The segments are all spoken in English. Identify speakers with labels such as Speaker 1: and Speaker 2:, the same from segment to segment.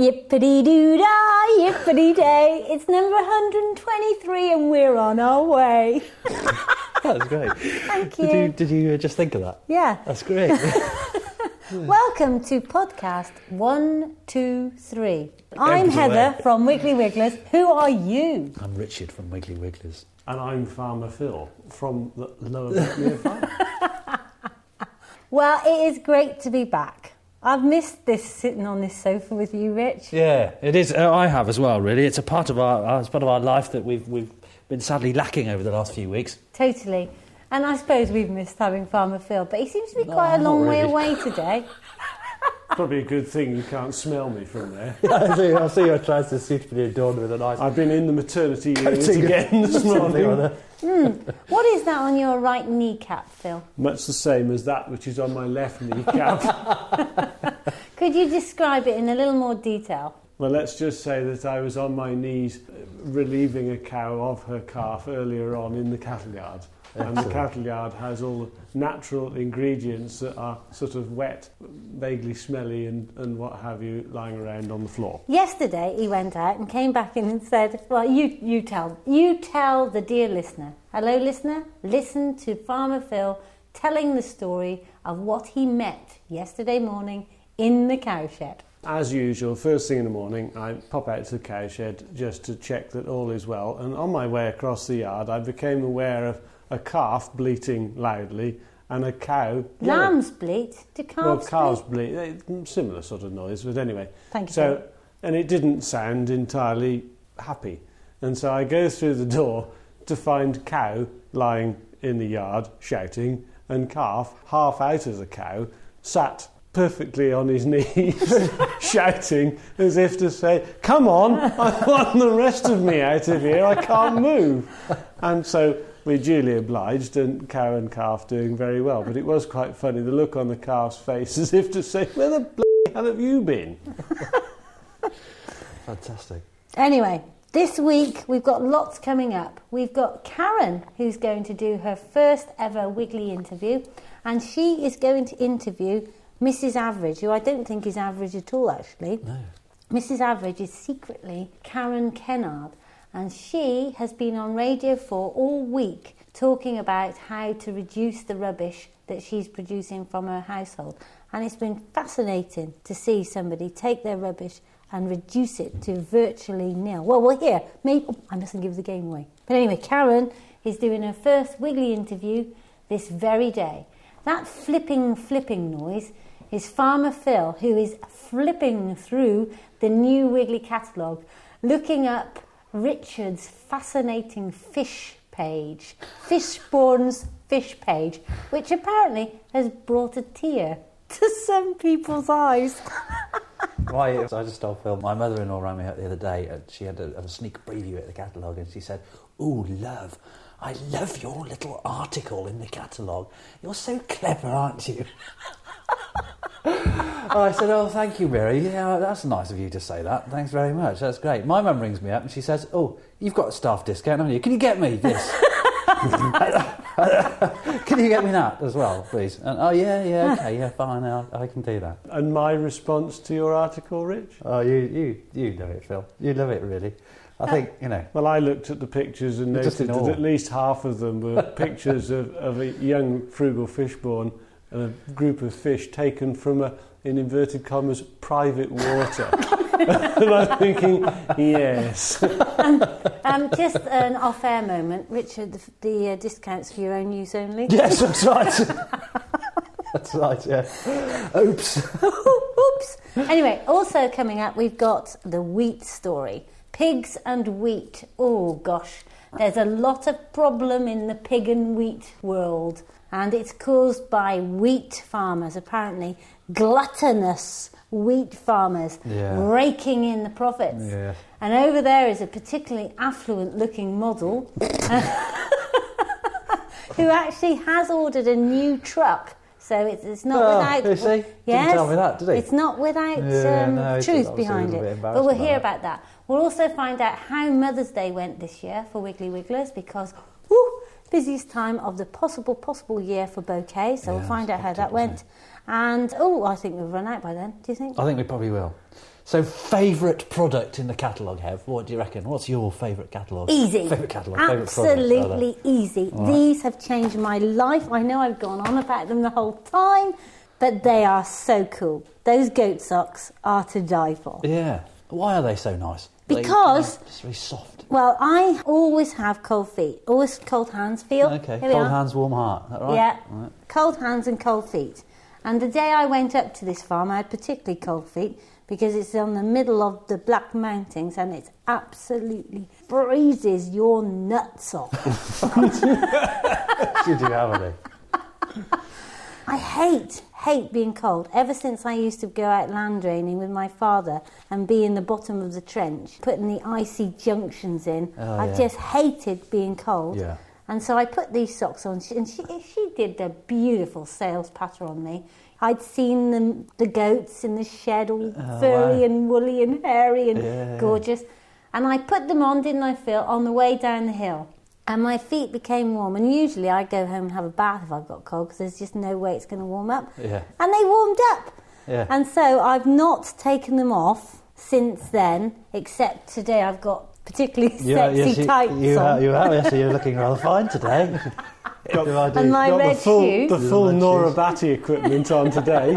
Speaker 1: Yippity-doo-dah, yippity-day. It's number 123 and we're on our way.
Speaker 2: That was great.
Speaker 1: Thank you.
Speaker 2: Did you just think of that?
Speaker 1: Yeah.
Speaker 2: That's great.
Speaker 1: Welcome to podcast 123. I'm Heather from Wiggly Wigglers. Who are you?
Speaker 2: I'm Richard from Wiggly Wigglers.
Speaker 3: And I'm Farmer Phil from the Lower Beckmere Farm.
Speaker 1: Well, it is great to be back. I've missed this sitting on this sofa with you, Rich.
Speaker 2: Yeah, it is. I have as well. Really, it's a part of our life that we've been sadly lacking over the last few weeks.
Speaker 1: Totally. And I suppose we've missed having Farmer Phil, but he seems to be quite a long way away today.
Speaker 3: Probably a good thing you can't smell me from there.
Speaker 2: I see your trousers suitably adorned with a nice...
Speaker 3: I've been in the maternity unit again this morning.
Speaker 1: What is that on your right kneecap, Phil?
Speaker 3: Much the same as that which is on my left kneecap.
Speaker 1: Could you describe it in a little more detail?
Speaker 3: Well, let's just say that I was on my knees relieving a cow of her calf earlier on in the cattle yard. And the cattle yard has all the natural ingredients that are sort of wet, vaguely smelly and what have you lying around on the floor.
Speaker 1: Yesterday he went out and came back in and said, well, you tell the dear listener. Hello, listener. Listen to Farmer Phil telling the story of what he met yesterday morning in the cowshed.
Speaker 3: As usual, first thing in the morning, I pop out to the cowshed just to check that all is well. And on my way across the yard, I became aware of a calf bleating loudly and a cow...
Speaker 1: Lambs bleat? Do calves
Speaker 3: bleat? Similar sort of noise, but anyway.
Speaker 1: Thank you.
Speaker 3: And it didn't sound entirely happy. And so I go through the door to find cow lying in the yard shouting and calf, half out of the cow, sat perfectly on his knees shouting as if to say, come on, I want the rest of me out of here, I can't move. And so we're duly obliged, and cow and calf doing very well. But it was quite funny, the look on the calf's face as if to say, where the bloody hell have you been?
Speaker 2: Fantastic.
Speaker 1: Anyway, this week we've got lots coming up. We've got Karen, who's going to do her first ever Wiggly interview, and she is going to interview Mrs. Average, who I don't think is average at all, actually.
Speaker 2: No.
Speaker 1: Mrs. Average is secretly Karen Kennard, and she has been on Radio 4 all week talking about how to reduce the rubbish that she's producing from her household. And it's been fascinating to see somebody take their rubbish and reduce it to virtually nil. Well, we'll hear. Maybe I mustn't give the game away. But anyway, Karen is doing her first Wiggly interview this very day. That flipping noise is Farmer Phil, who is flipping through the new Wiggly catalogue, looking up Richard's fascinating fish page, Fishbourne's fish page, which apparently has brought a tear to some people's eyes.
Speaker 2: Why? I just told Phil, my mother-in-law rang me up the other day, and she had a sneak preview at the catalogue, and she said, "Oh, love, I love your little article in the catalogue. You're so clever, aren't you?" I said, "Oh, thank you, Mary. Yeah, that's nice of you to say that. Thanks very much. That's great." My mum rings me up and she says, "Oh, you've got a staff discount, haven't you? Can you get me this? Can you get me that as well, please?" And, "Oh, yeah, okay, yeah, fine. I can do that."
Speaker 3: And my response to your article, Rich?
Speaker 2: Oh, you know it, Phil. You love it, really. I think, you know...
Speaker 3: Well, I looked at the pictures and noticed that at least half of them were pictures of a young frugal Fishbourne and a group of fish taken from a, in inverted commas, private water. And I'm thinking, yes.
Speaker 1: Just an off-air moment. Richard, the discounts for your own use only?
Speaker 2: Yes, that's right. That's right, yeah. Oops.
Speaker 1: Oops. Anyway, also coming up, we've got the wheat story. Pigs and wheat. Oh, gosh. There's a lot of problem in the pig and wheat world. And it's caused by wheat farmers, apparently gluttonous wheat farmers raking in the profits. Yeah. And over there is a particularly affluent-looking model who actually has ordered a new truck. So it's not without...
Speaker 2: You see?
Speaker 1: Yes,
Speaker 2: didn't tell me that, did he?
Speaker 1: It's not without truth behind it. But we'll hear about that. We'll also find out how Mother's Day went this year for Wiggly Wigglers, because... busiest time of the possible year for Bouquets, so we'll find out how that went. And, I think we've run out by then, do you think?
Speaker 2: I think we probably will. So, favourite product in the catalogue, Hev? What do you reckon? What's your favourite catalogue?
Speaker 1: Easy.
Speaker 2: Favourite catalogue?
Speaker 1: Absolutely easy.
Speaker 2: Right.
Speaker 1: These have changed my life. I know I've gone on about them the whole time, but they are so cool. Those goat socks are to die for.
Speaker 2: Yeah. Why are they so nice?
Speaker 1: Because...
Speaker 2: They're just very soft.
Speaker 1: Well, I always have cold feet. Always cold hands feel.
Speaker 2: Okay.
Speaker 1: Here we
Speaker 2: Cold
Speaker 1: are.
Speaker 2: hands, warm heart. Is that right?
Speaker 1: Yeah.
Speaker 2: Right.
Speaker 1: Cold hands and cold feet. And the day I went up to this farm, I had particularly cold feet because it's on the middle of the Black Mountains and it absolutely freezes your nuts off.
Speaker 2: Did you have any?
Speaker 1: I hate being cold. Ever since I used to go out land draining with my father and be in the bottom of the trench, putting the icy junctions in, I just hated being cold.
Speaker 2: Yeah.
Speaker 1: And so I put these socks on, and she did a beautiful sales patter on me. I'd seen the goats in the shed, all furry and woolly and hairy and gorgeous. And I put them on, didn't I, Phil, on the way down the hill. And my feet became warm. And usually I go home and have a bath if I've got cold, because there's just no way it's going to warm up.
Speaker 2: Yeah.
Speaker 1: And they warmed up.
Speaker 2: Yeah.
Speaker 1: And so I've not taken them off since then, except today I've got particularly sexy tights on.
Speaker 2: You have, yes, so you're looking rather fine today.
Speaker 1: And my
Speaker 3: Got
Speaker 1: red shoes.
Speaker 3: the full Nora Batty equipment on today.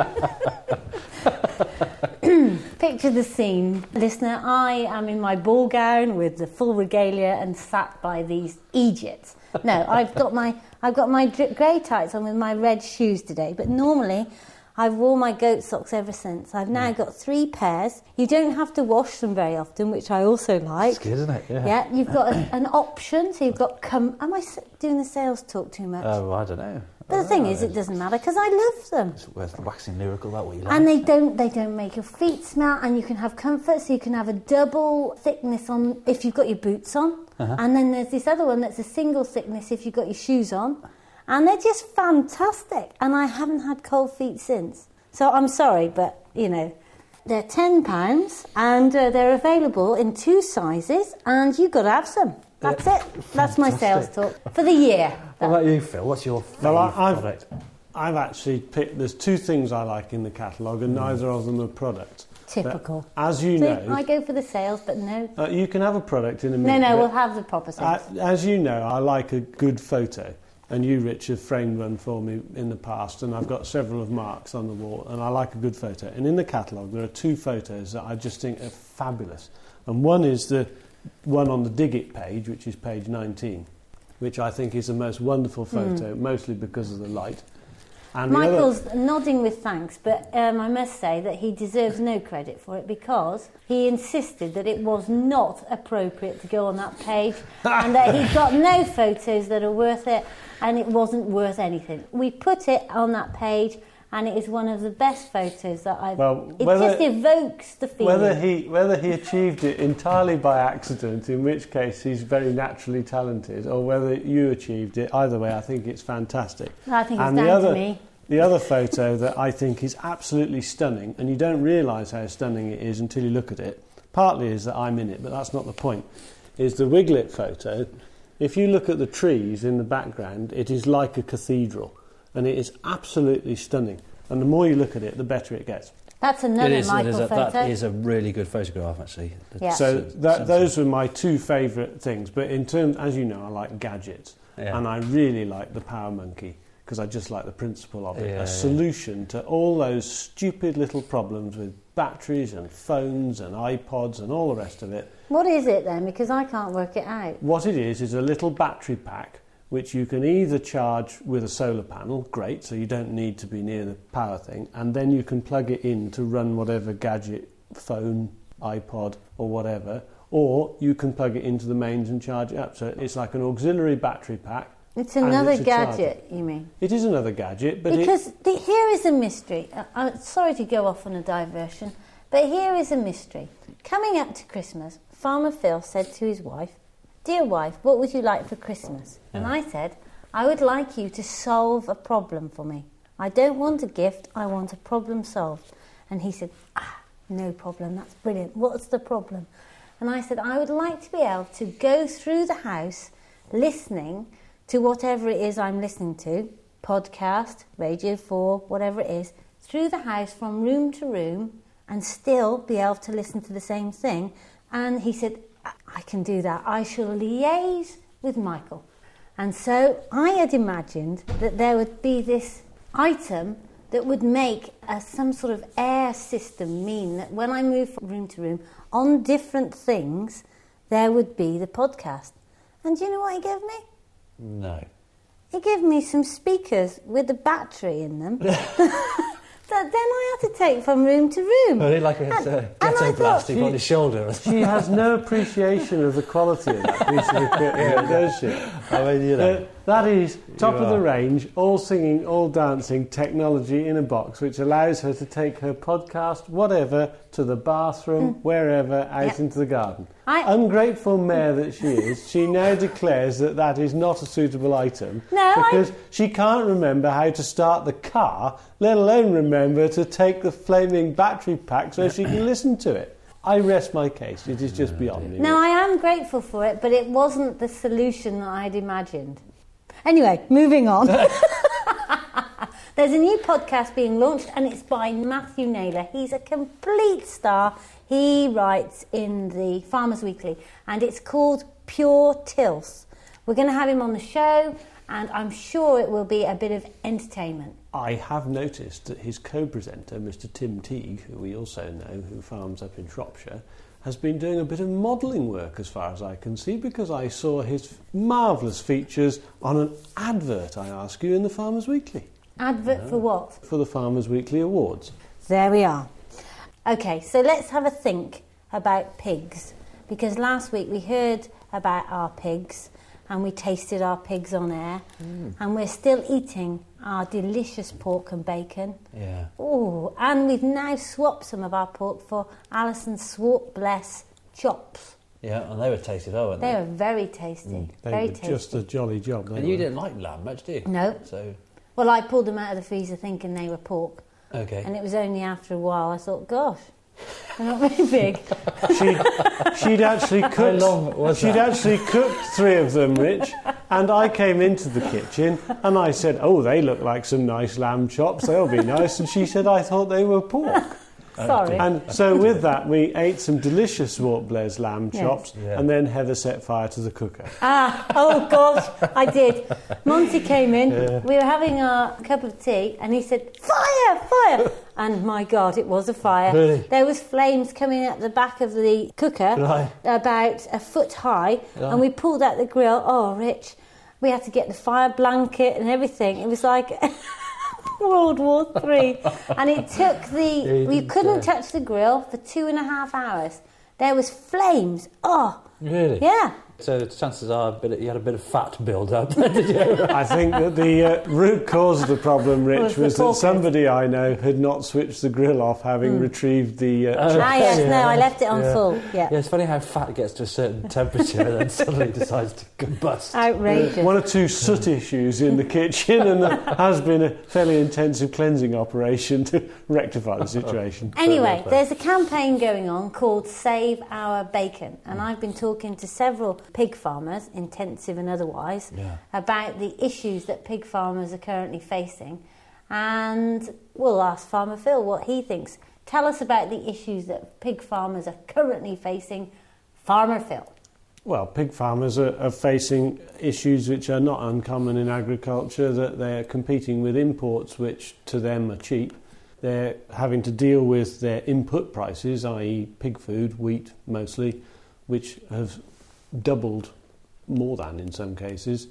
Speaker 1: Picture the scene, listener. I am in my ball gown with the full regalia and sat by these Egypts. No, I've got my grey tights on with my red shoes today. But normally, I've worn my goat socks ever since. I've now got 3 pairs. You don't have to wash them very often, which I also like.
Speaker 2: It's good, isn't it? Yeah.
Speaker 1: Yeah, you've got an option. So you've got. Am I doing the sales talk too much?
Speaker 2: Oh, I don't know.
Speaker 1: But the thing is, it doesn't matter because I love them.
Speaker 2: It's worth waxing lyrical about what you like.
Speaker 1: And they don't make your feet smell, and you can have comfort, so you can have a double thickness on if you've got your boots on. And then there's this other one that's a single thickness if you've got your shoes on. And they're just fantastic. And I haven't had cold feet since. So I'm sorry, but, you know, they're £10 and they're available in 2 sizes, and you've got to have some. That's it. That's my sales talk for the year.
Speaker 2: What about you, Phil? What's your favourite product?
Speaker 3: I've actually picked... There's 2 things I like in the catalogue, and neither of them are products.
Speaker 1: Typical.
Speaker 3: But as you
Speaker 1: See,
Speaker 3: know...
Speaker 1: I go for the sales, but no.
Speaker 3: You can have a product in a minute.
Speaker 1: No, we'll have the proper sales.
Speaker 3: As you know, I like a good photo. And you, Rich, have framed one for me in the past, and I've got several of Mark's on the wall, and I like a good photo. And in the catalogue, there are 2 photos that I just think are fabulous. And one is the one on the Dig It page, which is page 19, which I think is the most wonderful photo, mostly because of the light. And
Speaker 1: Michael's nodding with thanks, but I must say that he deserves no credit for it because he insisted that it was not appropriate to go on that page and that he got no photos that are worth it, and it wasn't worth anything. We put it on that page, and it is one of the best photos that I've... It just evokes the feeling.
Speaker 3: Whether he achieved it entirely by accident, in which case he's very naturally talented, or whether you achieved it, either way, I think it's fantastic.
Speaker 1: I think it's down to me.
Speaker 3: The other photo that I think is absolutely stunning, and you don't realise how stunning it is until you look at it, partly is that I'm in it, but that's not the point, is the Wiglet photo. If you look at the trees in the background, it is like a cathedral, and it is absolutely stunning. And the more you look at it, the better it gets.
Speaker 1: That's another Michael photo.
Speaker 2: That is a really good photograph, actually.
Speaker 1: Yeah.
Speaker 3: So those were my 2 favourite things. But in terms, as you know, I like gadgets, and I really like the Power Monkey, because I just like the principle of it. Solution to all those stupid little problems with batteries and phones and iPods and all the rest of it.
Speaker 1: What is it then? Because I can't work it out.
Speaker 3: What it is a little battery pack which you can either charge with a solar panel, great, so you don't need to be near the power thing, and then you can plug it in to run whatever gadget, phone, iPod or whatever, or you can plug it into the mains and charge it up. So it's like an auxiliary battery pack.
Speaker 1: It's another gadget, you mean?
Speaker 3: It is another gadget, but
Speaker 1: because here is a mystery. I'm sorry to go off on a diversion, but here is a mystery. Coming up to Christmas, Farmer Phil said to his wife, "Dear wife, what would you like for Christmas?" And I said, "I would like you to solve a problem for me. I don't want a gift, I want a problem solved." And he said, "No problem, that's brilliant. What's the problem?" And I said, "I would like to be able to go through the house listening to whatever it is I'm listening to, podcast, Radio 4, whatever it is, through the house from room to room, and still be able to listen to the same thing. And he said, I can do that. I shall liaise with Michael. And so I had imagined that there would be this item that would make some sort of air system mean that when I move from room to room on different things, there would be the podcast. And do you know what he gave me?
Speaker 2: No.
Speaker 1: He gave me some speakers with a battery in them that then I had to take from room to room.
Speaker 2: Well, like a ghetto blasting on his shoulder.
Speaker 3: She has no appreciation of the quality of that piece of equipment, does she?
Speaker 2: I mean, you know.
Speaker 3: That is top of the range, all singing, all dancing technology in a box, which allows her to take her podcast, whatever, to the bathroom, wherever, out into the garden. Ungrateful mare that she is, she now declares that that is not a suitable item because she can't remember how to start the car, let alone remember to take the flaming battery pack so she can listen to it. I rest my case. It is just beyond me.
Speaker 1: No, I am grateful for it, but it wasn't the solution that I'd imagined. Anyway, moving on. There's a new podcast being launched and it's by Matthew Naylor. He's a complete star. He writes in the Farmers Weekly and it's called Pure Tilth. We're going to have him on the show and I'm sure it will be a bit of entertainment.
Speaker 3: I have noticed that his co-presenter, Mr. Tim Teague, who we also know, who farms up in Shropshire, has been doing a bit of modelling work as far as I can see because I saw his marvellous features on an advert, I ask you, in the Farmers Weekly.
Speaker 1: Advert for what?
Speaker 3: For the Farmers Weekly Awards.
Speaker 1: There we are. OK, so let's have a think about pigs because last week we heard about our pigs and we tasted our pigs on air and we're still eating our delicious pork and bacon.
Speaker 2: Yeah.
Speaker 1: Oh, and we've now swapped some of our pork for Alison's Swart Bless chops.
Speaker 2: Yeah, and they were tasty though, weren't they?
Speaker 1: They were very tasty.
Speaker 3: They
Speaker 1: very
Speaker 3: were
Speaker 1: tasty.
Speaker 3: just a jolly job.
Speaker 2: And you didn't like lamb much, do you?
Speaker 1: No.
Speaker 2: So.
Speaker 1: Well, I pulled them out of the freezer thinking they were pork.
Speaker 2: Okay.
Speaker 1: And it was only after a while I thought, gosh, they're not very big.
Speaker 3: She'd actually cooked.
Speaker 2: How long was
Speaker 3: She'd
Speaker 2: that?
Speaker 3: actually cooked 3 of them, Rich. And I came into the kitchen and I said, "Oh, they look like some nice lamb chops. They'll be nice." And she said, "I thought they were pork."
Speaker 1: Sorry.
Speaker 3: And so with that, we ate some delicious Swart Bless lamb chops, and then Heather set fire to the cooker.
Speaker 1: Oh gosh, I did. Monty came in, we were having a cup of tea, and he said, "Fire, fire!" And my God, it was a fire.
Speaker 2: Really?
Speaker 1: There was flames coming out the back of the cooker, about a foot high, and we pulled out the grill. Oh, Rich, we had to get the fire blanket and everything. It was like World War III. And it took we couldn't touch the grill for 2.5 hours. There was flames. Oh.
Speaker 2: Really?
Speaker 1: Yeah.
Speaker 2: So the chances are you had a bit of fat build up, did you?
Speaker 3: I think that the root cause of the problem, Rich, was that somebody I know had not switched the grill off, having retrieved the...
Speaker 1: Yes, no, I left it on full. Yeah,
Speaker 2: it's funny how fat gets to a certain temperature and then suddenly decides to combust.
Speaker 1: Outrageous.
Speaker 3: 1 or 2 soot issues in the kitchen, and there has been a fairly intensive cleansing operation to rectify the situation.
Speaker 1: Anyway, there's a campaign going on called Save Our Bacon, and I've been talking to several pig farmers, intensive and otherwise, about the issues that pig farmers are currently facing. And we'll ask Farmer Phil what he thinks. Tell us about the issues that pig farmers are currently facing. Farmer Phil.
Speaker 3: Well, pig farmers are facing issues which are not uncommon in agriculture, that they're competing with imports which to them are cheap. They're having to deal with their input prices, i.e. pig food, wheat mostly, which have doubled, more than in some cases,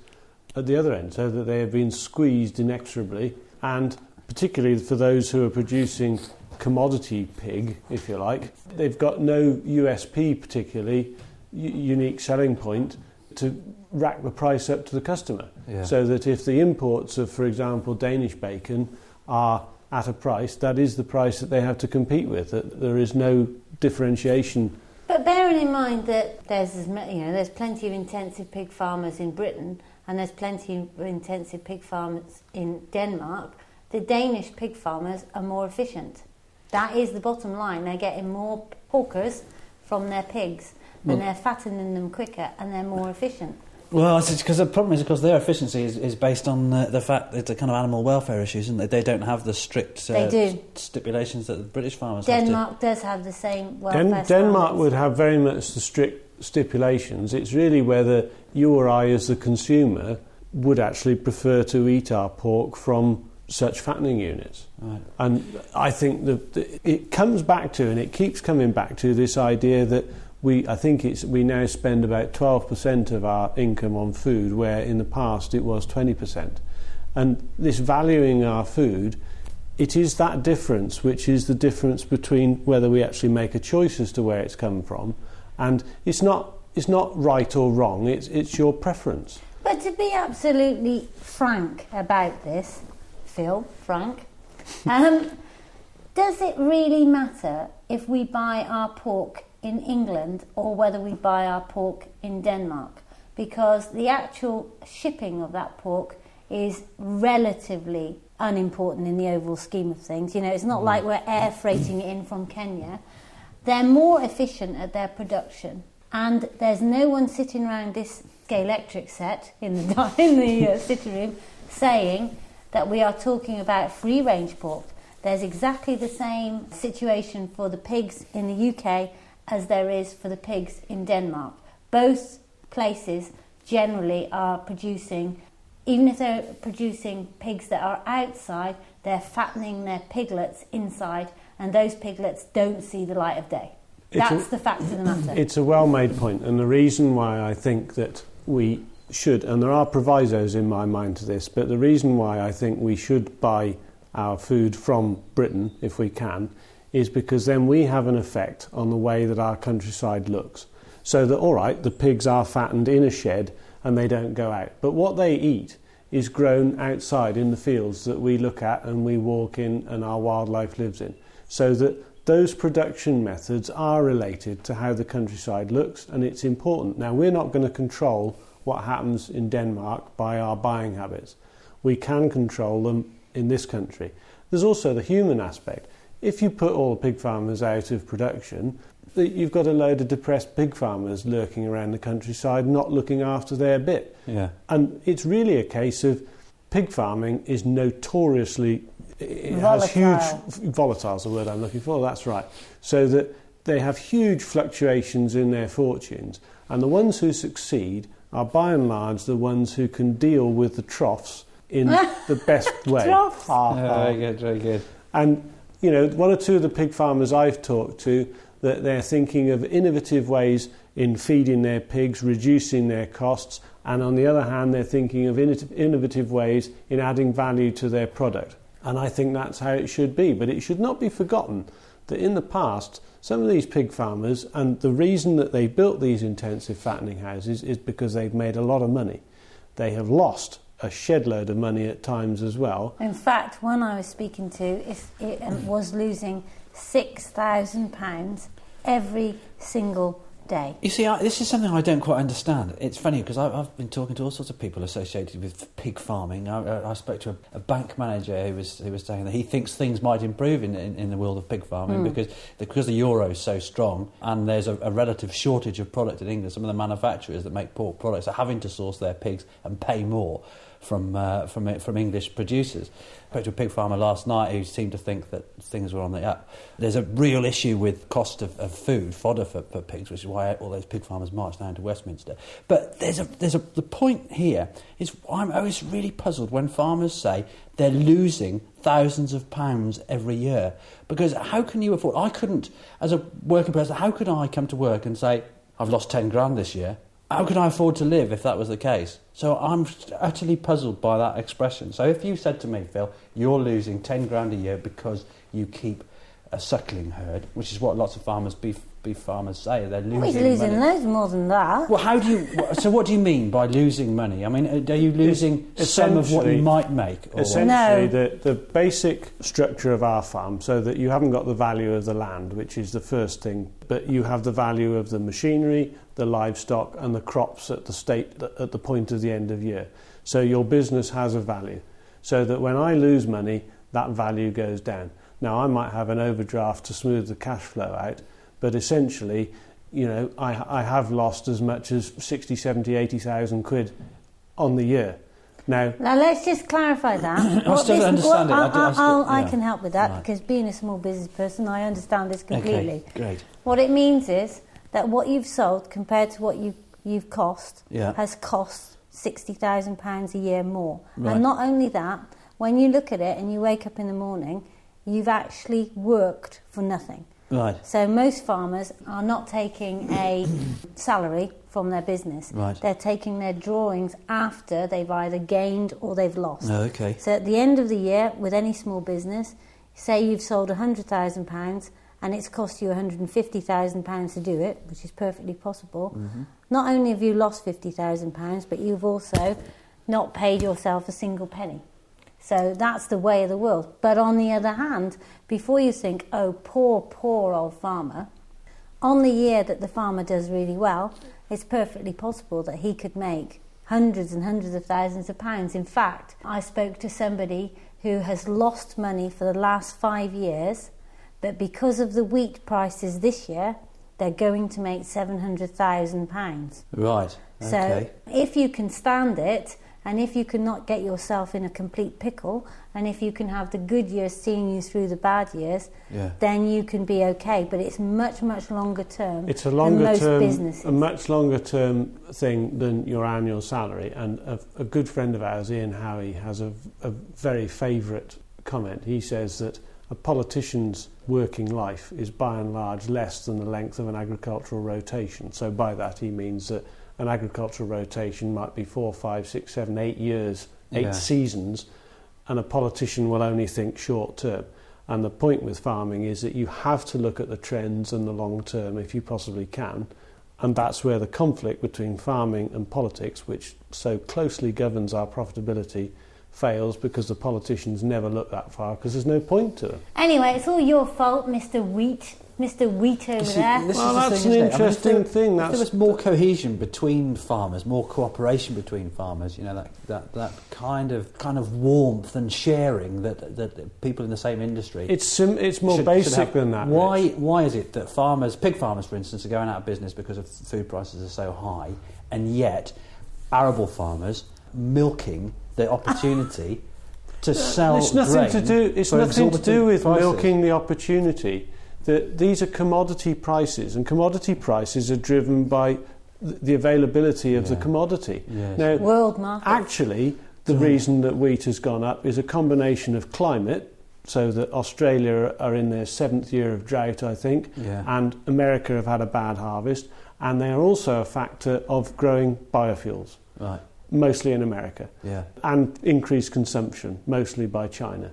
Speaker 3: at the other end, so that they have been squeezed inexorably. And particularly for those who are producing commodity pig, if you like, they've got no USP, particularly unique selling point, to rack the price up to the customer. So that if the imports of, for example, Danish bacon are at a price, that is the price that they have to compete with. That there is no differentiation.
Speaker 1: But bearing in mind that there's plenty of intensive pig farmers in Britain and there's plenty of intensive pig farmers in Denmark, the Danish pig farmers are more efficient. That is the bottom line. They're getting more porkers from their pigs and they're fattening them quicker and they're more efficient.
Speaker 2: Well, it's because the problem is, of course, their efficiency is based on the fact that the kind of animal welfare issues, and they don't have the strict stipulations that the British farmers have.
Speaker 1: Denmark does have the same welfare
Speaker 3: Denmark
Speaker 1: standards.
Speaker 3: would have very much the strict stipulations. It's really whether you or I, as the consumer, would actually prefer to eat our pork from such fattening units.
Speaker 2: Right.
Speaker 3: And I think that it comes back to, and it keeps coming back to, this idea that we now spend about 12% of our income on food, where in the past it was 20%. And this valuing our food, it is that difference which is the difference between whether we actually make a choice as to where it's come from, and it's not right or wrong, it's your preference.
Speaker 1: But to be absolutely frank about this, Phil, does it really matter if we buy our pork in England or whether we buy our pork in Denmark? Because the actual shipping of that pork is relatively unimportant in the overall scheme of things. You know, it's not like we're air freighting it in from Kenya. They're more efficient at their production, and there's no one sitting around this Scalextric set in the sitting room saying that we are talking about free-range pork. There's exactly the same situation for the pigs in the UK as there is for the pigs in Denmark. Both places generally are producing, even if they're producing pigs that are outside, they're fattening their piglets inside, and those piglets don't see the light of day. That's the fact of the matter.
Speaker 3: It's a well-made point, and the reason why I think that we should, and there are provisos in my mind to this, but the reason why I think we should buy our food from Britain, if we can, is because then we have an effect on the way that our countryside looks. So that, all right, the pigs are fattened in a shed and they don't go out, but what they eat is grown outside in the fields that we look at and we walk in and our wildlife lives in. So that those production methods are related to how the countryside looks, and it's important. Now, we're not going to control what happens in Denmark by our buying habits. We can control them in this country. There's also the human aspect. If you put all the pig farmers out of production, you've got a load of depressed pig farmers lurking around the countryside not looking after their bit.
Speaker 2: Yeah.
Speaker 3: And it's really a case of pig farming is notoriously... Volatile's the word I'm looking for, that's right. So that they have huge fluctuations in their fortunes, and the ones who succeed are by and large the ones who can deal with the troughs in the best way.
Speaker 1: Troughs.
Speaker 2: Very good, very good.
Speaker 3: And, you know, one or two of the pig farmers I've talked to, that they're thinking of innovative ways in feeding their pigs, reducing their costs, and on the other hand, they're thinking of innovative ways in adding value to their product. And I think that's how it should be. But it should not be forgotten that in the past, some of these pig farmers, and the reason that they built these intensive fattening houses is because they've made a lot of money. They have lost a shed load of money at times as well.
Speaker 1: In fact, one I was speaking to it was losing £6,000 every single day.
Speaker 2: You see, this is something I don't quite understand. It's funny because I've been talking to all sorts of people associated with pig farming. I spoke to a bank manager who was saying that he thinks things might improve in the world of pig farming because the euro is so strong and there's a relative shortage of product in England. Some of the manufacturers that make pork products are having to source their pigs and pay more from English producers. I spoke to a pig farmer last night who seemed to think that things were on the up. There's a real issue with cost of food, fodder for pigs, which is why all those pig farmers march down to Westminster. But the point here is I'm always really puzzled when farmers say they're losing thousands of pounds every year. Because how can you afford... I couldn't, as a working person, how could I come to work and say, I've lost 10 grand this year? How could I afford to live if that was the case? So I'm utterly puzzled by that expression. So if you said to me, Phil, you're losing 10 grand a year because you keep a suckling herd, which is what lots of beef farmers say, they're losing money.
Speaker 1: He's losing loads more than that.
Speaker 2: Well, so what do you mean by losing money? I mean, are you losing some of what you might make? Or
Speaker 3: essentially, the basic structure of our farm, so that you haven't got the value of the land, which is the first thing, but you have the value of the machinery, the livestock and the crops at the point of the end of year. So your business has a value. So that when I lose money, that value goes down. Now, I might have an overdraft to smooth the cash flow out, but essentially I have lost as much as 60, 70, 80,000 quid on the year. Now
Speaker 1: let's just clarify that.
Speaker 2: I still don't understand it.
Speaker 1: I can help with that because being a small business person, I understand this completely.
Speaker 2: Okay, great.
Speaker 1: What it means is that what you've sold compared to what you've cost has cost £60,000 a year more. Right. And not only that, when you look at it and you wake up in the morning, you've actually worked for nothing.
Speaker 2: Right.
Speaker 1: So most farmers are not taking a salary from their business.
Speaker 2: Right.
Speaker 1: They're taking their drawings after they've either gained or they've lost.
Speaker 2: Oh, okay.
Speaker 1: So at the end of the year, with any small business, say you've sold £100,000 and it's cost you £150,000 to do it, which is perfectly possible. Mm-hmm. Not only have you lost £50,000, but you've also not paid yourself a single penny. So that's the way of the world. But on the other hand, before you think, oh, poor old farmer, on the year that the farmer does really well, it's perfectly possible that he could make hundreds and hundreds of thousands of pounds. In fact, I spoke to somebody who has lost money for the last 5 years, but because of the wheat prices this year, they're going to make £700,000.
Speaker 2: Right, okay.
Speaker 1: So if you can stand it, and if you can not get yourself in a complete pickle, and if you can have the good years seeing you through the bad years, then you can be okay. But it's much, much longer term.
Speaker 3: It's a longer
Speaker 1: than most
Speaker 3: term,
Speaker 1: businesses.
Speaker 3: a much longer term thing than your annual salary. And a good friend of ours, Ian Howie, has a very favourite comment. He says that a politician's working life is by and large less than the length of an agricultural rotation. So by that he means that an agricultural rotation might be 4, 5, 6, 7, 8 years, 8 seasons, and a politician will only think short term. And the point with farming is that you have to look at the trends and the long term if you possibly can. And that's where the conflict between farming and politics, which so closely governs our profitability, fails, because the politicians never look that far because there's no point to them.
Speaker 1: Anyway, it's all your fault, Mr. Wheat. Mr. Wheat over there.
Speaker 3: Well, that's an interesting thing.
Speaker 2: If there was more cohesion between farmers, more cooperation between farmers, that kind of warmth and sharing that people in the same industry.
Speaker 3: It's more basic than that.
Speaker 2: Why is it that pig farmers, for instance, are going out of business because of food prices are so high, and yet arable farmers milking the opportunity to sell
Speaker 3: It's nothing to do with
Speaker 2: prices.
Speaker 3: milking the opportunity. These are commodity prices, and commodity prices are driven by the availability of the commodity.
Speaker 2: Yes.
Speaker 3: Now,
Speaker 1: world market.
Speaker 3: Actually, the reason that wheat has gone up is a combination of climate, so that Australia are in their 7th year of drought, I think, and America have had a bad harvest, and they are also a factor of growing biofuels, mostly in America, and increased consumption, mostly by China.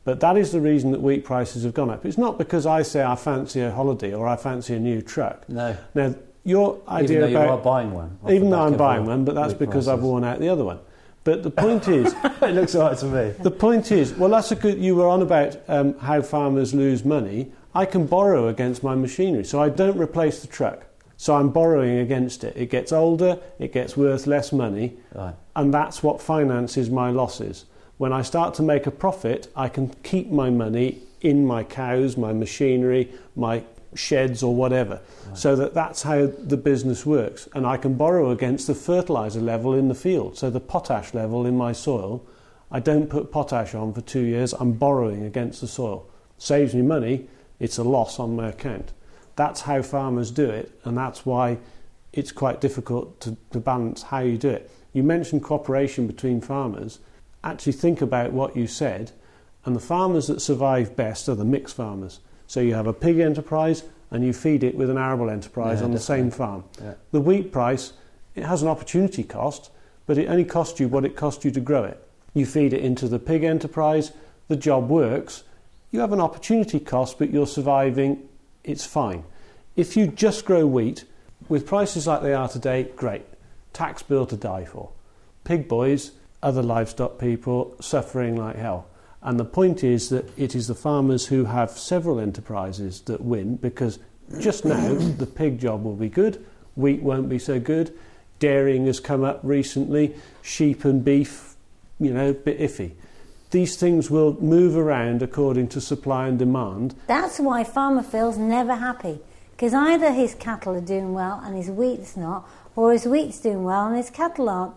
Speaker 3: But that is the reason that wheat prices have gone up. It's not because I say I fancy a holiday or I fancy a new truck.
Speaker 2: No.
Speaker 3: Now, your idea
Speaker 2: even though you are buying one.
Speaker 3: Even though I'm buying one, but that's because I've worn out the other one. But the point is...
Speaker 2: It looks all right to me.
Speaker 3: The point is, well, that's a good... You were on about how farmers lose money. I can borrow against my machinery, so I don't replace the truck. So I'm borrowing against it. It gets older, it gets worth less money, and that's what finances my losses. When I start to make a profit, I can keep my money in my cows, my machinery, my sheds or whatever. So that's how the business works. And I can borrow against the fertiliser level in the field. So the potash level in my soil, I don't put potash on for 2 years, I'm borrowing against the soil. Saves me money, it's a loss on my account. That's how farmers do it, and that's why it's quite difficult to balance how you do it. You mentioned cooperation between farmers. Actually think about what you said, and the farmers that survive best are the mixed farmers. So you have a pig enterprise and you feed it with an arable enterprise on the same farm. Yeah. The wheat price, it has an opportunity cost, but it only costs you what it cost you to grow it. You feed it into the pig enterprise, the job works, you have an opportunity cost, but you're surviving, it's fine. If you just grow wheat, with prices like they are today, great. Tax bill to die for. Pig boys, other livestock people suffering like hell. And the point is that it is the farmers who have several enterprises that win, because just now the pig job will be good, wheat won't be so good, dairying has come up recently, sheep and beef, a bit iffy. These things will move around according to supply and demand.
Speaker 1: That's why farmer feels never happy, Because either his cattle are doing well and his wheat's not, or his wheat's doing well and his cattle aren't.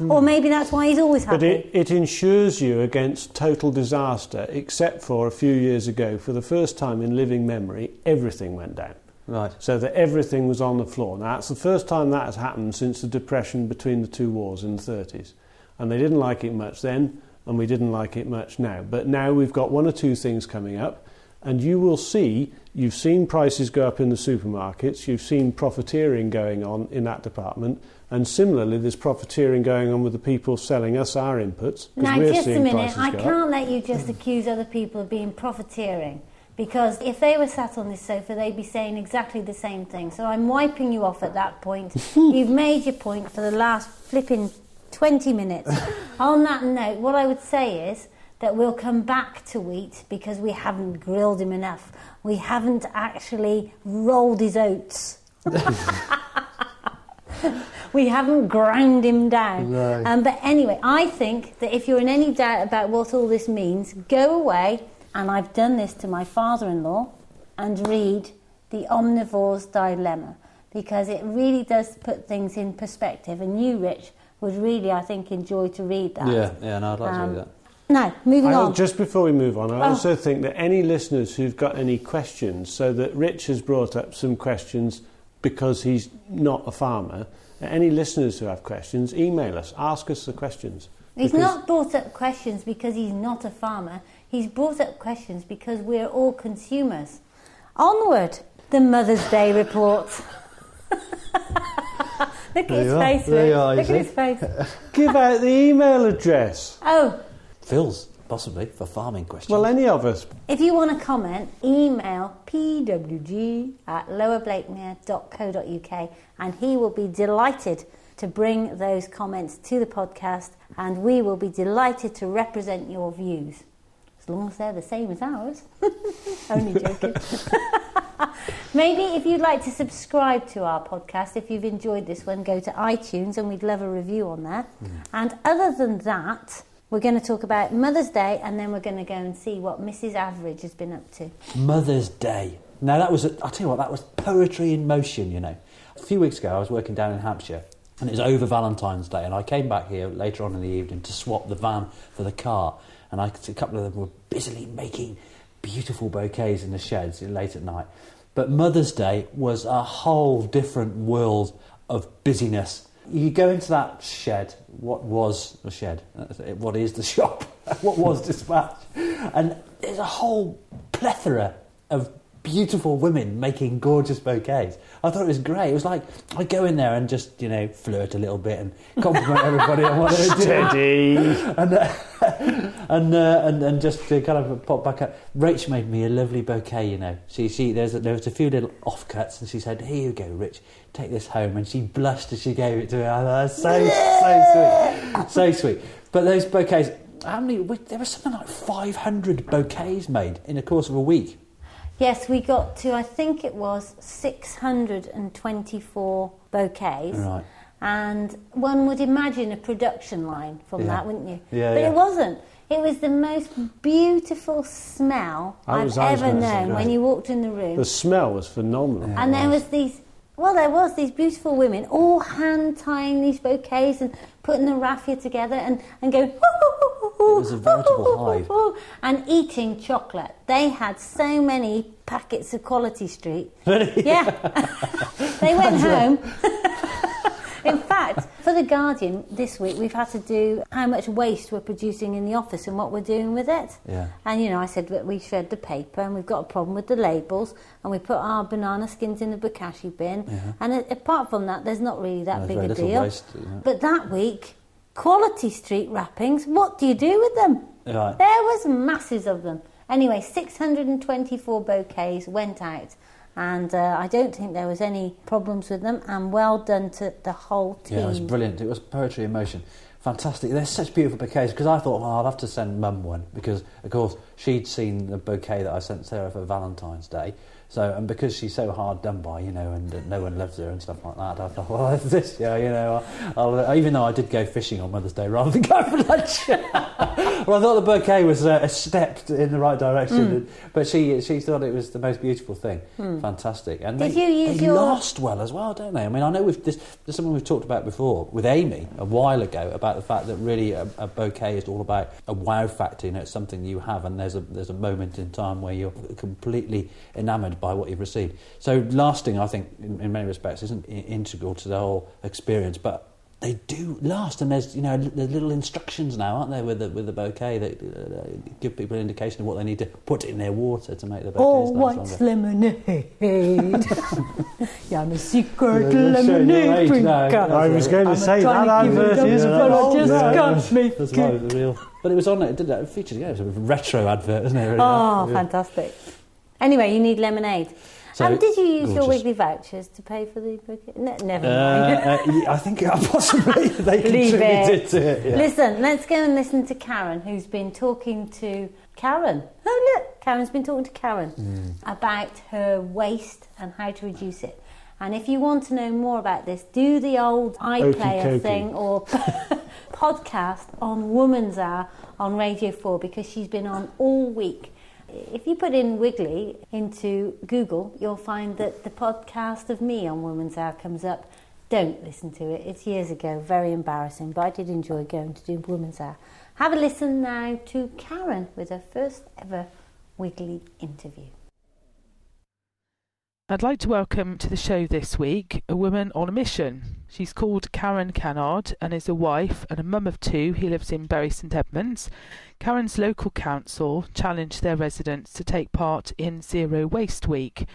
Speaker 1: Or maybe that's why he's always happy.
Speaker 3: But it insures you against total disaster, except for a few years ago, for the first time in living memory, everything went down.
Speaker 2: Right.
Speaker 3: So that everything was on the floor. Now, it's the first time that has happened since the depression between the two wars in the 30s. And they didn't like it much then, and we didn't like it much now. But now we've got one or two things coming up, and you will see, you've seen prices go up in the supermarkets, you've seen profiteering going on in that department, and similarly there's profiteering going on with the people selling us our inputs.
Speaker 1: Now, just a minute, I can't let you just accuse other people of being profiteering. Because if they were sat on this sofa, they'd be saying exactly the same thing. So I'm wiping you off at that point. You've made your point for the last flipping 20 minutes. On that note, what I would say is that we'll come back to wheat because we haven't grilled him enough. We haven't actually rolled his oats. We haven't ground him down.
Speaker 2: No.
Speaker 1: But anyway, I think that if you're in any doubt about what all this means, go away. And I've done this to my father-in-law, and read The Omnivore's Dilemma, because it really does put things in perspective. And you, Rich, would really, I think, enjoy to read that.
Speaker 2: Yeah, no, I'd like to read that.
Speaker 1: Now, moving on.
Speaker 3: Just before we move on, I also think that any listeners who've got any questions, so that Rich has brought up some questions because he's not a farmer, any listeners who have questions, email us, ask us the questions.
Speaker 1: He's not brought up questions because he's not a farmer. He's brought up questions because we're all consumers. Onward, the Mother's Day report. Look at his face, Look at his face.
Speaker 3: Give out the email address.
Speaker 1: Oh.
Speaker 2: Phil's, possibly, for farming questions.
Speaker 1: Well,
Speaker 3: any of us.
Speaker 1: If you want to comment, email pwg@lowerblakemere.co.uk, and he will be delighted to bring those comments to the podcast, and we will be delighted to represent your views. As long as they're the same as ours. Only joking. Maybe if you'd like to subscribe to our podcast, if you've enjoyed this one, go to iTunes and we'd love a review on there. And other than that, we're going to talk about Mother's Day, and then we're going to go and see what Mrs. Average has been up to.
Speaker 2: Mother's Day. Now, I'll tell you what, that was poetry in motion, you know. A few weeks ago, I was working down in Hampshire, and it was over Valentine's Day, and I came back here later on in the evening to swap the van for the car, and a couple of them were busily making beautiful bouquets in the sheds late at night. But Mother's Day was a whole different world of busyness. You go into that shed, what was the shed? What is the shop? What was Dispatch? And there's a whole plethora of beautiful women making gorgeous bouquets. I thought it was great. It was like I go in there and just, flirt a little bit and compliment everybody on what they're doing. And just kind of pop back up. Rach made me a lovely bouquet, there was a few little offcuts, and she said, "Here you go, Rich, take this home." And she blushed as she gave it to me. I thought, so sweet. But those bouquets, there was something like 500 bouquets made in the course of a week.
Speaker 1: Yes, we got to, I think it was 624 bouquets.
Speaker 2: Right.
Speaker 1: And one would imagine a production line from that, wouldn't you?
Speaker 2: Yeah,
Speaker 1: but it wasn't. It was the most beautiful smell I've ever known when you walked in the room.
Speaker 3: The smell was phenomenal.
Speaker 1: Yeah, and there was these beautiful women all hand tying these bouquets and putting the raffia together and going,
Speaker 2: it was a veritable hive.
Speaker 1: And eating chocolate. They had so many packets of Quality Street.
Speaker 2: Yeah.
Speaker 1: They went home. In fact, for The Guardian this week, we've had to do how much waste we're producing in the office and what we're doing with it.
Speaker 2: Yeah.
Speaker 1: And, I said that we shred the paper and we've got a problem with the labels, and we put our banana skins in the bokashi bin.
Speaker 2: Yeah.
Speaker 1: And apart from that, there's not really that big a deal.
Speaker 2: Waste,
Speaker 1: But that week, Quality Street wrappings, what do you do with them?
Speaker 2: Right.
Speaker 1: There was masses of them. Anyway, 624 bouquets went out. And I don't think there was any problems with them, and well done to the whole team.
Speaker 2: Yeah, it was brilliant. It was poetry in motion. Fantastic. They're such beautiful bouquets, because I thought, well, I'll have to send Mum one, because, of course, she'd seen the bouquet that I sent Sarah for Valentine's Day. So, and because she's so hard done by, you know, and no one loves her and stuff like that, I thought, well, this year, you know, I'll, even though I did go fishing on Mother's Day rather than go for lunch. Well, I thought the bouquet was a step in the right direction, but she thought it was the most beautiful thing. Fantastic. And they last well as well, don't they? I mean, I know there's something we've talked about before with Amy a while ago about the fact that really a bouquet is all about a wow factor. You know, it's something you have, and there's a moment in time where you're completely enamoured by what you've received. So lasting, I think, in many respects, isn't integral to the whole experience, but they do last. And there's, you know, there's little instructions now, aren't there, with the bouquet that give people an indication of what they need to put in their water to make the bouquets last longer.
Speaker 1: Lemonade. Yeah, I'm a secret lemonade drinker.
Speaker 3: I was going to say that advert is
Speaker 1: just me.
Speaker 2: That's the real. But it was on it. It featured. Yeah, it was a retro advert, isn't it? Really?
Speaker 1: Oh, fantastic. Anyway, you need lemonade.
Speaker 2: So,
Speaker 1: did you use your
Speaker 2: gorgeous.
Speaker 1: Wiggly vouchers to pay for the bouquet? No, never mind.
Speaker 2: I think possibly they contributed to it. Yeah.
Speaker 1: Listen, let's go and listen to Karen, who's been talking to Karen. Oh, look, Karen's been talking to Karen about her waste and how to reduce it. And if you want to know more about this, do the old iPlayer thing or podcast on Woman's Hour on Radio 4, because she's been on all week. If you put in Wiggly into Google, you'll find that the podcast of me on Woman's Hour comes up. Don't listen to it. It's years ago. Very embarrassing, but I did enjoy going to do Woman's Hour. Have a listen now to Karen with her first ever Wiggly interview.
Speaker 4: I'd like to welcome to the show this week a woman on a mission. She's called Karen Kennard and is a wife and a mum of two who lives in Bury St Edmunds. Karen's local council challenged their residents to take part in Zero Waste Week.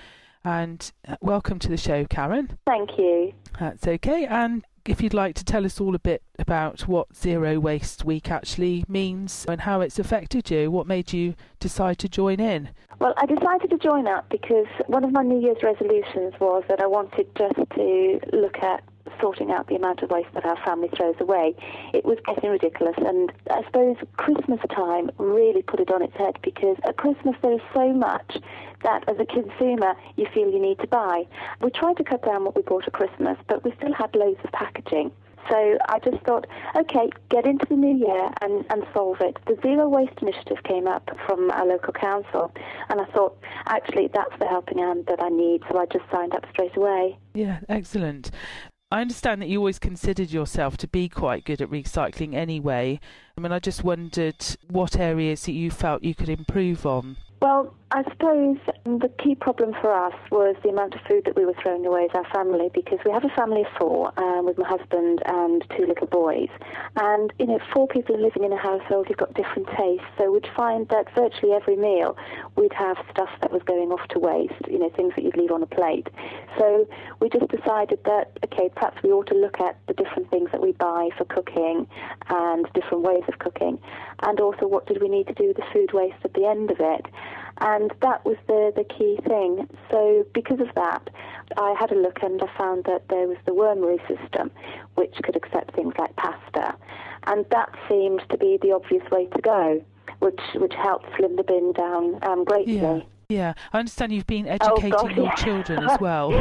Speaker 4: And welcome to the show, Karen.
Speaker 5: Thank you.
Speaker 4: That's okay. And if you'd like to tell us all a bit about what Zero Waste Week actually means and how it's affected you, what made you decide to join in?
Speaker 5: Well, I decided to join up because one of my New Year's resolutions was that I wanted just to look at sorting out the amount of waste that our family throws away. It was getting ridiculous, and I suppose Christmas time really put it on its head, because at Christmas there is so much that as a consumer you feel you need to buy. We tried to cut down what we bought at Christmas, but we still had loads of packaging. So I just thought, okay, get into the new year and solve it. The Zero Waste Initiative came up from our local council, and I thought, actually, that's the helping hand that I need, so I just signed up straight away.
Speaker 4: Yeah, excellent. I understand that you always considered yourself to be quite good at recycling anyway. I mean, I just wondered what areas that you felt you could improve on.
Speaker 5: Well, I suppose the key problem for us was the amount of food that we were throwing away as our family, because we have a family of four with my husband and two little boys. And, you know, 4 people living in a household, you've got different tastes. So we'd find that virtually every meal we'd have stuff that was going off to waste, you know, things that you'd leave on a plate. So we just decided that, okay, perhaps we ought to look at the different things that we buy for cooking and different ways of cooking. And also, what did we need to do with the food waste at the end of it? And that was the key thing. So because of that, I had a look and I found that there was the wormery system, which could accept things like pasta. And that seemed to be the obvious way to go, which helped slim the bin down greatly.
Speaker 4: Yeah, I understand you've been educating your children as well.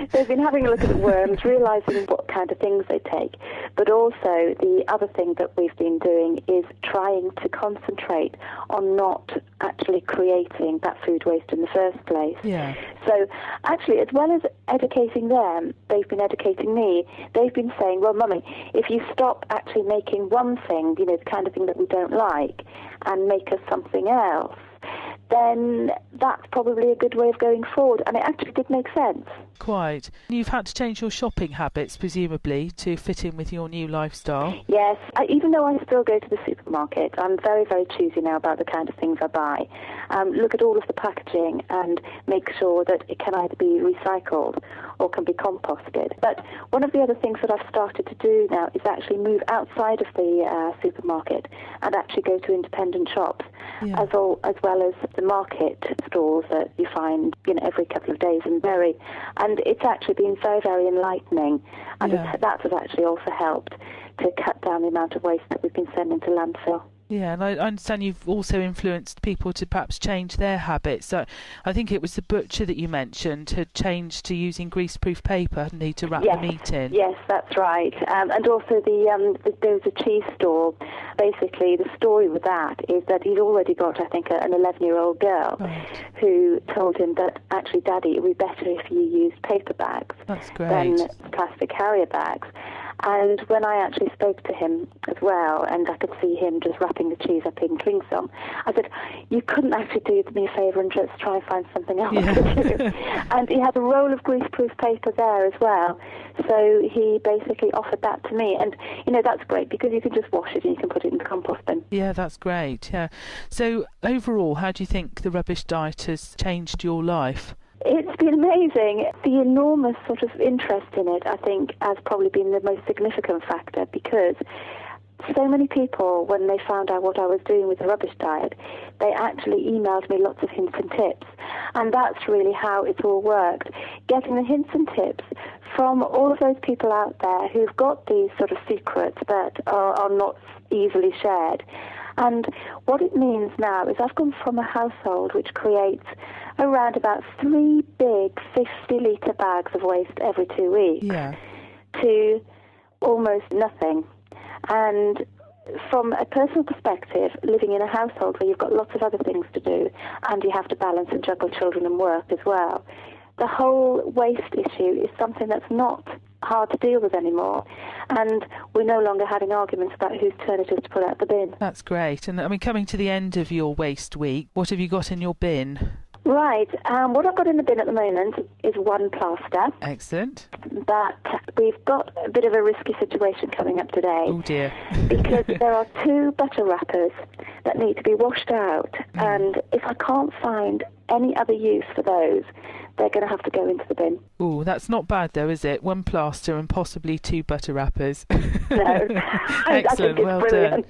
Speaker 5: They've been having a look at the worms, realising what kind of things they take. But also, the other thing that we've been doing is trying to concentrate on not actually creating that food waste in the first place.
Speaker 4: Yeah.
Speaker 5: So, actually, as well as educating them, they've been educating me. They've been saying, well, Mummy, if you stop actually making one thing, you know, the kind of thing that we don't like, and make us something else, then that's probably a good way of going forward. And it actually did make sense.
Speaker 4: Quite. You've had to change your shopping habits, presumably, to fit in with your new lifestyle.
Speaker 5: Yes. Even though I still go to the supermarket, I'm very, very choosy now about the kind of things I buy. Look at all of the packaging and make sure that it can either be recycled or can be composted. But one of the other things that I've started to do now is actually move outside of the supermarket and actually go to independent shops. as well as the market stalls that you find, every couple of days and it's actually been very, very enlightening, and that has actually also helped to cut down the amount of waste that we've been sending to landfill.
Speaker 4: Yeah, and I understand you've also influenced people to perhaps change their habits. So I think it was the butcher that you mentioned had changed to using greaseproof paper, hadn't he, to wrap the meat in?
Speaker 5: Yes, that's right. And also there was a cheese store. Basically, the story with that is that he'd already got, I think, an 11-year-old girl who told him that, actually, Daddy, it would be better if you used paper bags than plastic carrier bags. And when I actually spoke to him as well, and I could see him just wrapping the cheese up in cling film, I said, you couldn't actually do me a favour and just try and find something else to do. And he had a roll of greaseproof paper there as well. So he basically offered that to me. And, that's great because you can just wash it and you can put it in the compost bin.
Speaker 4: Yeah, that's great, yeah. So overall, how do you think the rubbish diet has changed your life?
Speaker 5: It's been amazing. The enormous sort of interest in it, I think, has probably been the most significant factor, because so many people, when they found out what I was doing with the rubbish diet, they actually emailed me lots of hints and tips. And that's really how it's all worked. Getting the hints and tips from all of those people out there who've got these sort of secrets that are not easily shared. And what it means now is I've gone from a household which creates around about 3 big 50-litre bags of waste every 2 weeks to almost nothing. And from a personal perspective, living in a household where you've got lots of other things to do and you have to balance and juggle children and work as well, the whole waste issue is something that's not hard to deal with anymore, and we're no longer having arguments about whose turn it is to put out the bin. That's great. And coming to the end of your waste week, what have you got in your bin? Right, what I've got in the bin at the moment is one plaster. Excellent. But we've got a bit of a risky situation coming up today. Oh dear. Because there are 2 butter wrappers that need to be washed out, and if I can't find any other use for those, they're going to have to go into the bin. Oh, that's not bad though, is it? 1 plaster and possibly 2 butter wrappers. No. Excellent, well done.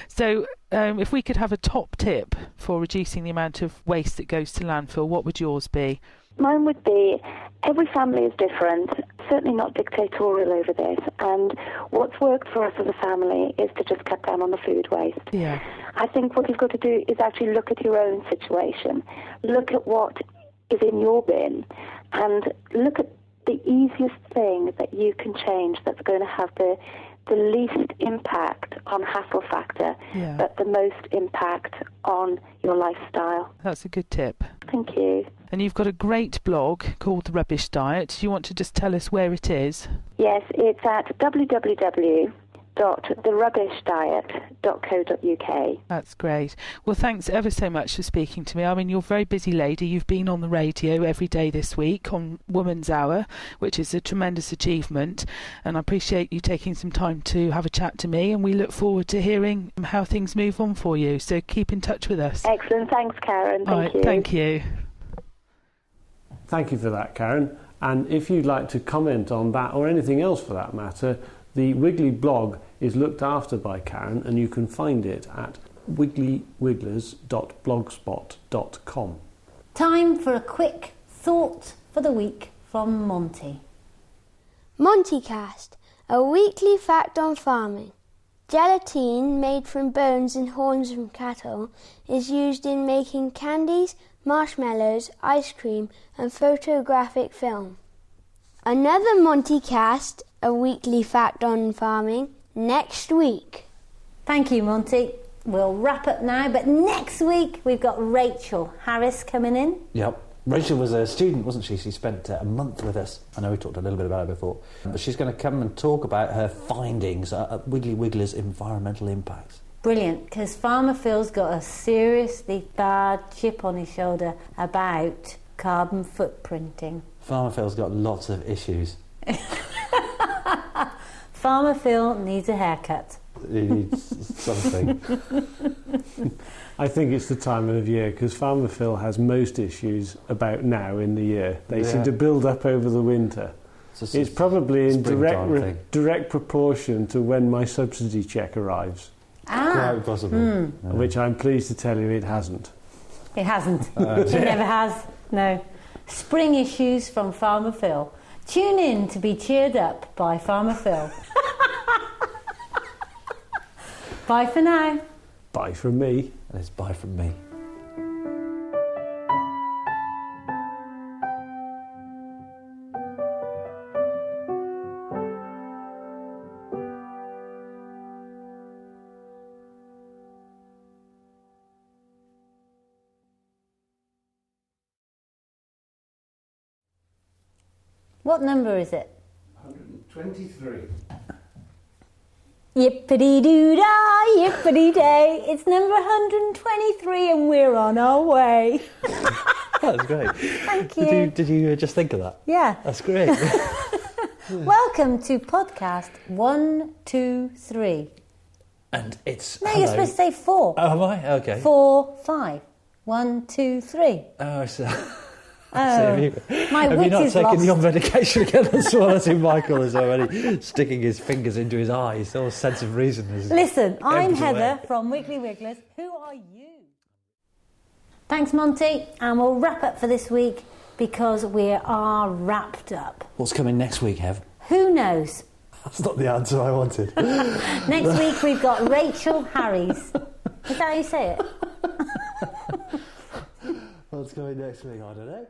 Speaker 5: So, if we could have a top tip for reducing the amount of waste that goes to landfill, what would yours be? Mine would be, every family is different, certainly not dictatorial over this, and what's worked for us as a family is to just cut down on the food waste. Yeah. I think what you've got to do is actually look at your own situation, look at what is in your bin, and look at the easiest thing that you can change that's going to have the least impact on hassle factor, but the most impact on your lifestyle. That's a good tip. Thank you. And you've got a great blog called The Rubbish Diet. Do you want to just tell us where it is? Yes, it's at www.therubbishdiet.co.uk. That's great. Well, thanks ever so much for speaking to me. I mean, you're a very busy lady. You've been on the radio every day this week on Woman's Hour, which is a tremendous achievement, and I appreciate you taking some time to have a chat to me, and we look forward to hearing how things move on for you. So keep in touch with us. Excellent. Thanks, Karen. Thank you. Thank you.
Speaker 3: Thank you for that, Karen. And if you'd like to comment on that, or anything else for that matter, the Wiggly Blog is looked after by Karen, and you can find it at wigglyWigglers.blogspot.com.
Speaker 1: Time for a quick thought for the week from Monty.
Speaker 6: Montycast, a weekly fact on farming. Gelatine made from bones and horns from cattle is used in making candies, marshmallows, ice cream and photographic film. Another Montycast, a weekly fact on farming, next week.
Speaker 1: Thank you, Monty. We'll wrap up now, but next week we've got Rachel Harris coming in. Yep.
Speaker 2: Rachel was a student, wasn't she? She spent a month with us. I know we talked a little bit about her before. But she's going to come and talk about her findings at Wiggly Wiggler's environmental impacts.
Speaker 1: Brilliant, because Farmer Phil's got a seriously bad chip on his shoulder about carbon footprinting.
Speaker 2: Farmer Phil's got lots of issues.
Speaker 1: Farmer Phil needs a haircut.
Speaker 2: He needs something.
Speaker 3: I think it's the time of year, because Farmer Phil has most issues about now in the year. They seem to build up over the winter. So it's probably in direct proportion to when my subsidy cheque arrives.
Speaker 2: Quite possibly. Yeah.
Speaker 3: Which I'm pleased to tell you it hasn't.
Speaker 1: It hasn't. It never has. No. Spring issues from Farmer Phil. Tune in to be cheered up by Farmer Phil. Bye for now.
Speaker 3: Bye from me.
Speaker 2: And it's bye from me.
Speaker 1: What number is it?
Speaker 3: 123.
Speaker 1: Yippity-doo-dah, yippity-day. It's number 123 and we're on our way.
Speaker 2: That was great.
Speaker 1: Thank you.
Speaker 2: Did you just think of that?
Speaker 1: Yeah.
Speaker 2: That's great.
Speaker 1: Welcome to podcast 123.
Speaker 2: And it's...
Speaker 1: No, you're supposed to say 4.
Speaker 2: Oh, am I? Okay.
Speaker 1: 4, 5. 1, 2, 3.
Speaker 2: Oh, so...
Speaker 1: Oh, my
Speaker 2: have
Speaker 1: wit
Speaker 2: you not
Speaker 1: is
Speaker 2: taken
Speaker 1: lost.
Speaker 2: your medication again? That's what I think Michael is already sticking his fingers into his eyes. All sense of reason is...
Speaker 1: Listen, I'm
Speaker 2: ebbs
Speaker 1: Heather
Speaker 2: away.
Speaker 1: from Wiggly Wigglers. Who are you? Thanks, Monty. And we'll wrap up for this week because we are wrapped up.
Speaker 2: What's coming next week, Hev?
Speaker 1: Who knows?
Speaker 2: That's not the answer I wanted.
Speaker 1: Next week we've got Rachel Harries. Is that how you say it?
Speaker 2: What's coming next week? I don't know.